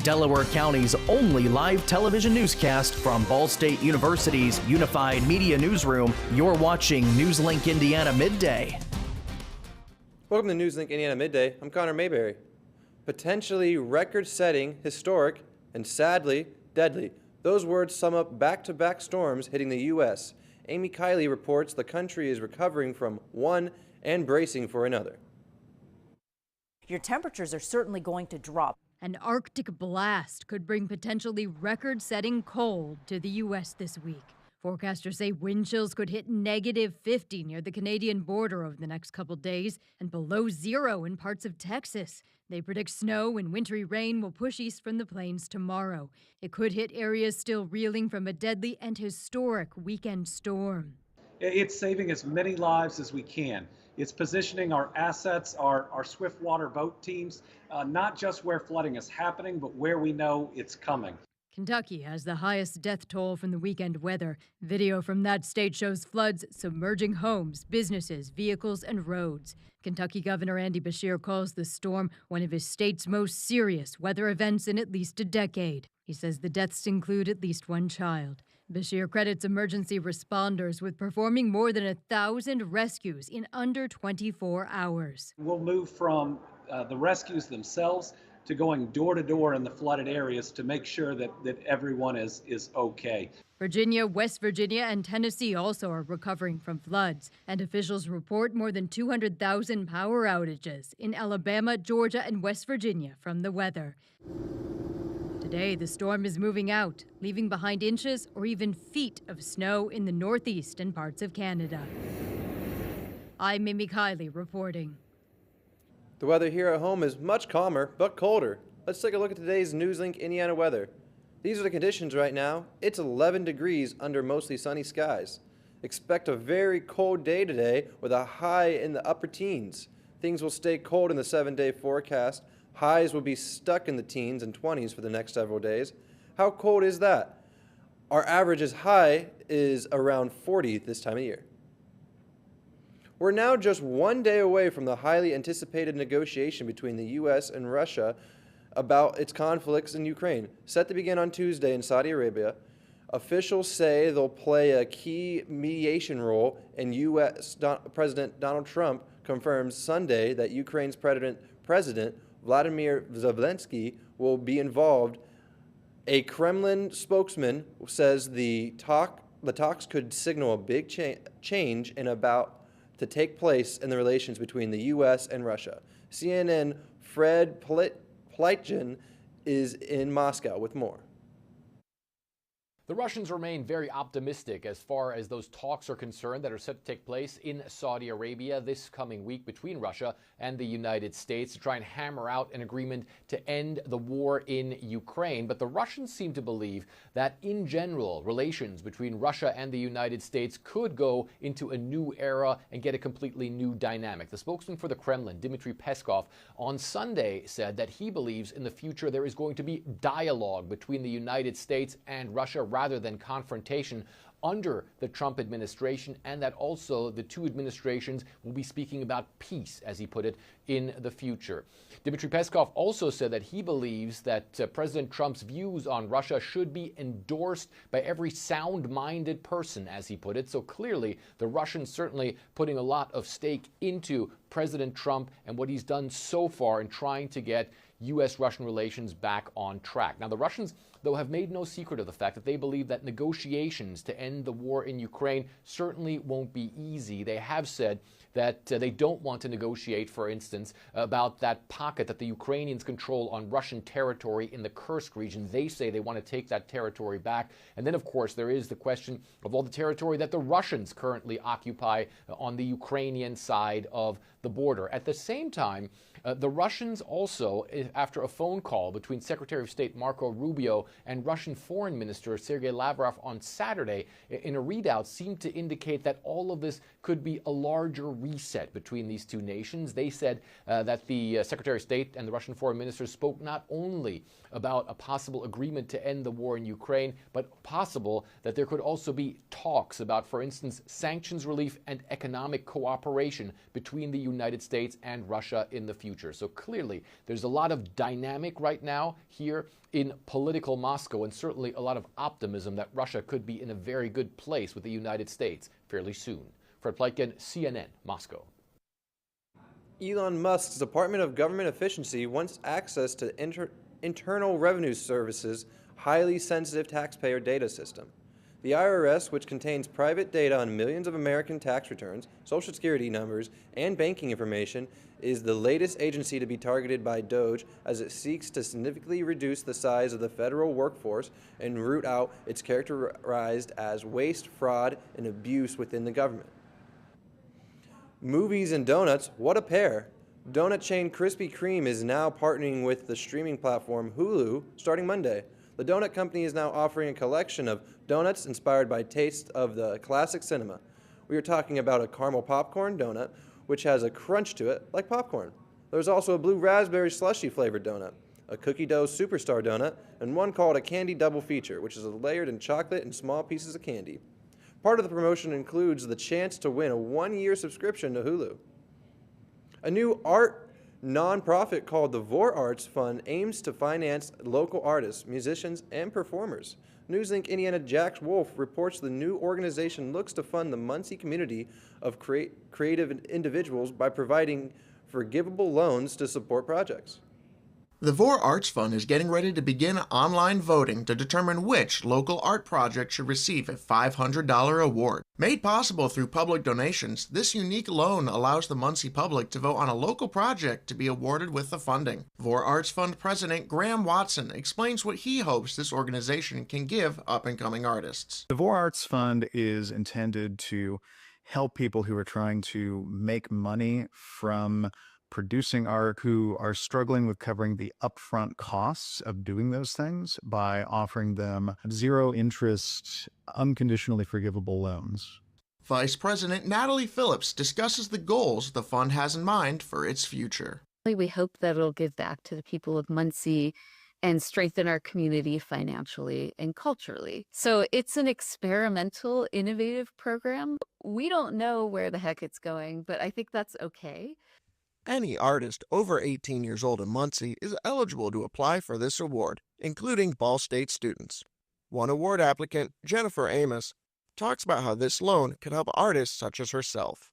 Delaware County's only live television newscast from Ball State University's Unified Media Newsroom. You're watching NewsLink Indiana Midday. Welcome to NewsLink Indiana Midday. I'm Connor Mayberry. Potentially record-setting, historic, and sadly, deadly. Those words sum up back-to-back storms hitting the U.S. Amy Kiley reports the country is recovering from one and bracing for another. Your temperatures are certainly going to drop. An Arctic blast could bring potentially record-setting cold to the U.S. this week. Forecasters say wind chills could hit -50 near the Canadian border over the next couple days and below zero in parts of Texas. They predict snow and wintry rain will push east from the plains tomorrow. It could hit areas still reeling from a deadly and historic weekend storm. It's saving as many lives as we can. It's positioning our assets, our swiftwater boat teams, not just where flooding is happening, but where we know it's coming. Kentucky has the highest death toll from the weekend weather. Video from that state shows floods submerging homes, businesses, vehicles, and roads. Kentucky Governor Andy Beshear calls the storm one of his state's most serious weather events in at least a decade. He says the deaths include at least one child. Beshear credits emergency responders with performing more than 1,000 rescues in under 24 hours. We'll move from the rescues themselves to going door to door in the flooded areas to make sure that everyone is okay. Virginia, West Virginia, and Tennessee also are recovering from floods, and officials report more than 200,000 power outages in Alabama, Georgia, and West Virginia from the weather. Today, the storm is moving out, leaving behind inches or even feet of snow in the Northeast and parts of Canada. I'm Amy Kiley reporting. The weather here at home is much calmer, but colder. Let's take a look at today's NewsLink Indiana weather. These are the conditions right now. It's 11 degrees under mostly sunny skies. Expect a very cold day today with a high in the upper teens. Things will stay cold in the 7-day forecast. Highs will be stuck in the teens and 20s for the next several days. How cold is that? Our average high is around 40 this time of year. We're now just one day away from the highly anticipated negotiation between the U.S. and Russia about its conflicts in Ukraine, set to begin on Tuesday in Saudi Arabia. Officials say they'll play a key mediation role, and U.S. President Donald Trump confirms Sunday that Ukraine's President Vladimir Zelensky will be involved. A Kremlin spokesman says the talks could signal a big change to take place in the relations between the U.S. and Russia. CNN Fred Plitjin is in Moscow with more. The Russians remain very optimistic as far as those talks are concerned that are set to take place in Saudi Arabia this coming week between Russia and the United States to try and hammer out an agreement to end the war in Ukraine. But the Russians seem to believe that in general, relations between Russia and the United States could go into a new era and get a completely new dynamic. The spokesman for the Kremlin, Dmitry Peskov, on Sunday said that he believes in the future there is going to be dialogue between the United States and Russia rather than confrontation under the Trump administration, and that also the two administrations will be speaking about peace, as he put it, in the future. Dmitry Peskov also said that he believes that President Trump's views on Russia should be endorsed by every sound-minded person, as he put it. So clearly, the Russians certainly putting a lot of stake into President Trump and what he's done so far in trying to get U.S.-Russian relations back on track. Now, the Russians, though, have made no secret of the fact that they believe that negotiations to end the war in Ukraine certainly won't be easy. They have said that they don't want to negotiate, for instance, about that pocket that the Ukrainians control on Russian territory in the Kursk region. They say they want to take that territory back. And then, of course, there is the question of all the territory that the Russians currently occupy on the Ukrainian side of the border. At the same time, the Russians also, after a phone call between Secretary of State Marco Rubio and Russian Foreign Minister Sergei Lavrov on Saturday, in a readout, seemed to indicate that all of this could be a larger reset between these two nations. They said that the Secretary of State and the Russian foreign minister spoke not only about a possible agreement to end the war in Ukraine, but possible that there could also be talks about, for instance, sanctions relief and economic cooperation between the United States and Russia in the future. So clearly, there's a lot of dynamic right now here in political Moscow, and certainly a lot of optimism that Russia could be in a very good place with the United States fairly soon. Fred Pleitgen, CNN, Moscow. Elon Musk's Department of Government Efficiency wants access to Internal Revenue Service's highly sensitive taxpayer data system. The IRS, which contains private data on millions of American tax returns, Social Security numbers, and banking information, is the latest agency to be targeted by DOGE as it seeks to significantly reduce the size of the federal workforce and root out its characterized as waste, fraud, and abuse within the government. Movies and donuts, what a pair! Donut chain Krispy Kreme is now partnering with the streaming platform Hulu starting Monday. The donut company is now offering a collection of donuts inspired by tastes of the classic cinema. We are talking about a caramel popcorn donut, which has a crunch to it like popcorn. There's also a blue raspberry slushy flavored donut, a cookie dough superstar donut, and one called a candy double feature, which is layered in chocolate and small pieces of candy. Part of the promotion includes the chance to win a 1-year subscription to Hulu. A new art nonprofit called the Vor Arts Fund aims to finance local artists, musicians, and performers. NewsLink Indiana Jack Wolf reports the new organization looks to fund the Muncie community of creative individuals by providing forgivable loans to support projects. The Vor Arts Fund is getting ready to begin online voting to determine which local art project should receive a $500 award. Made possible through public donations, this unique loan allows the Muncie public to vote on a local project to be awarded with the funding. Vor Arts Fund President Graham Watson explains what he hopes this organization can give up-and-coming artists. The Vor Arts Fund is intended to help people who are trying to make money from producing art, who are struggling with covering the upfront costs of doing those things, by offering them zero interest, unconditionally forgivable loans. Vice President Natalie Phillips discusses the goals the fund has in mind for its future. We hope that it'll give back to the people of Muncie and strengthen our community financially and culturally. So it's an experimental, innovative program. We don't know where the heck it's going, but I think that's okay. Any artist over 18 years old in Muncie is eligible to apply for this award, including Ball State students. One award applicant, Jennifer Amos, talks about how this loan could help artists such as herself.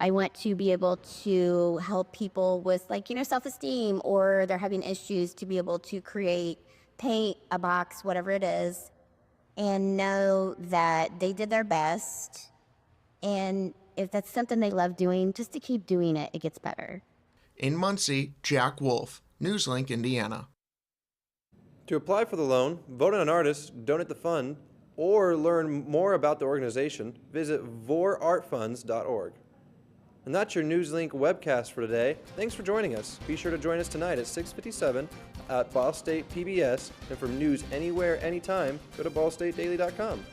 I want to be able to help people with self-esteem, or they're having issues, to be able to create, paint a box, whatever it is, and know that they did their best. And if that's something they love doing, just to keep doing it, it gets better. In Muncie, Jack Wolf, NewsLink, Indiana. To apply for the loan, vote on an artist, donate the fund, or learn more about the organization, visit vorartfunds.org. And that's your NewsLink webcast for today. Thanks for joining us. Be sure to join us tonight at 6:57 at Ball State PBS. And for news anywhere, anytime, go to ballstatedaily.com.